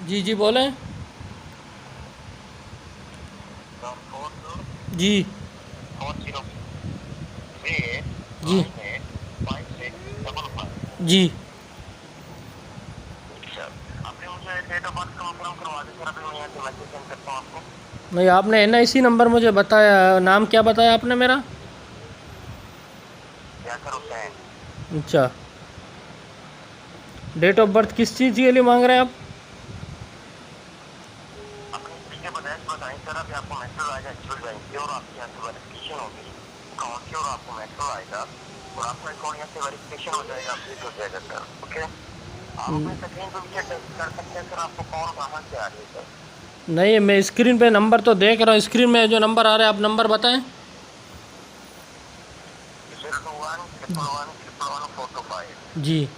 जी जी बोलें। जी जी जी। आपने मुझे डेट ऑफ बर्थ कंफर्म करवा दें सर, अभी मैं यहाँ से मैसेज सेंड करता हूँ आपको। नहीं, आपने NIC नंबर मुझे बताया, नाम क्या बताया आपने मेरा? यासर हुसैन। अच्छा, डेट ऑफ बर्थ किस चीज़ के लिए मांग रहे हैं आप? अपनी चीजें बताएं सर, अभी आपको मैसेज आएगा एक्चुअल बैंक की और आपकी यहाँ से वेरिफिकेशन होगी अकाउंट की, और आपको मैसेज आएगा और आपका अकाउंट यहाँ से वेरिफिकेशन हो जाएगा, अपडेट हो जाएगा सर। ओके, आप अपने स्क्रीन पे भी टेस्ट कर सकते हैं सर, आपको कॉल कहाँ से आ रही है सर। नहीं, मैं स्क्रीन पे नंबर तो देख रहा हूँ, स्क्रीन में जो नंबर आ रहा है आप नंबर बताएं। 02111114425। जी।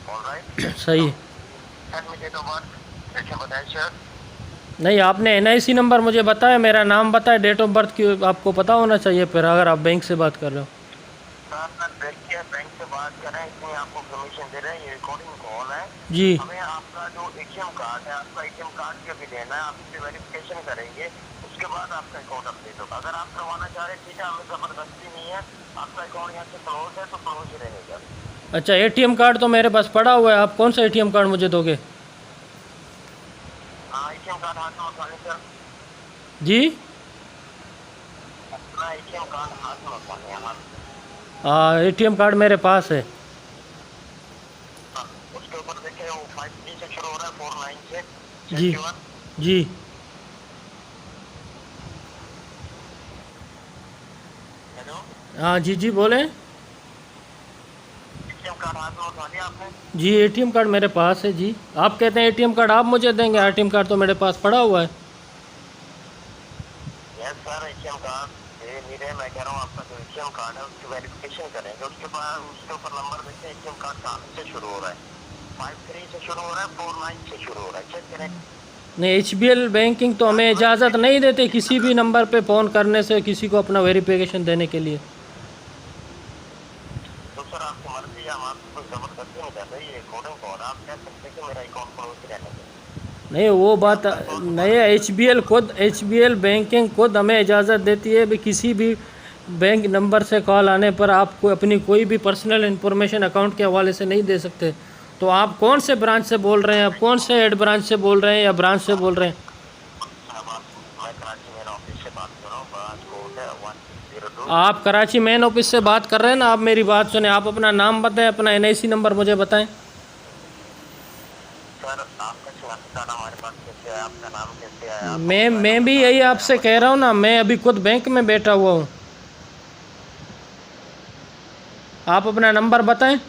ऑलराइट, सही। Send me date of birth, देखिए बताएं सर। नहीं, आपने NIC नंबर मुझे बताया, मेरा नाम बताया, डेट ऑफ बर्थ की आपको पता होना चाहिए फिर, अगर आप बैंक से बात कर रहे हो। सर देखिए, बैंक से बात करें इसमें आपको परमिशन दे रहे हैं, ये रिकॉर्डिंग कॉल है। जी। हमें आपका जो ATM कार्ड है, आपका ATM कार्ड भी अभी देना है, आप इससे वेरिफिकेशन करेंगे, उसके बाद आपका अकाउंट अपडेट होगा। अगर आप करवाना चाह रहे हैं ठीक है, हमें जबरदस्ती नहीं है, आपका अकाउंट यहाँ से क्लोज है तो क्लोज ही रहेगा। अच्छा, ATM कार्ड तो मेरे पास पड़ा हुआ है, आप कौन सा ATM कार्ड मुझे दोगे? हाँ, ATM कार्ड हाथ में उठा लें सर, जी। अपना ATM कार्ड हाथ में उठा लें। हाँ, हाँ, ATM कार्ड मेरे पास है। हाँ, उसके ऊपर देखिए वो 53 से शुरू हो रहा है, 49 से जी 61। जी। हेलो, हाँ जी जी बोलें। ATM कार्ड हाथ में उठा लिया आपने? जी, ATM कार्ड मेरे पास है जी। आप कहते हैं ATM कार्ड आप मुझे देंगे, ATM कार्ड तो मेरे पास पड़ा हुआ है। यस सर, ATM कार्ड दे नहीं रहे, मैं कह रहा हूँ आपका जो ATM कार्ड है उसकी वेरिफिकेशन करेंगे, उसके बाद उसके ऊपर नंबर देखते हैं ATM कार्ड कहाँ से शुरू हो रहा है, 53 से शुरू हो रहा है, 49 से शुरू हो रहा है, चेक करें। नहीं, HBL बैंकिंग तो हमें इजाज़त नहीं देते किसी भी नंबर पे फ़ोन करने से किसी को अपना वेरिफिकेशन देने के लिए। तो सर आपकी मर्जी है, हम आपको कोई जबरदस्ती नहीं कर रहे, ये रिकॉर्डिंग कॉल है, आप कह सकते हैं कि मेरा अकाउंट क्लोज रहने दें। नहीं, वो बात आपका अकाउंट नहीं है। HBL बैंकिंग खुद हमें इजाज़त देती है भी किसी भी बैंक नंबर से कॉल आने पर आपको अपनी कोई भी पर्सनल इन्फॉर्मेशन अकाउंट के हवाले से नहीं दे सकते। तो आप कौन से ब्रांच से बोल रहे हैं, आप कौन से हेड ब्रांच से बोल रहे हैं या ब्रांच से बोल रहे हैं? मैं कराची मेन ऑफिस से बात कर रहा हूँ, ब्रांच कोड है 1602। आप कराची मेन ऑफिस से बात कर रहे हैं ना? आप मेरी बात सुने, आप अपना नाम बताएं, अपना NIC नंबर मुझे बताएं। सर आपका शनाख्ती कार्ड हमारे पास कैसे आया, आपका नाम कैसे आया, आपका मैं मोबाइल भी नंबर कहाँ यही से आया, आपसे कह रहा हूँ ना, मैं अभी खुद बैंक में बैठा हुआ हूँ। आप अपना नंबर बताएं।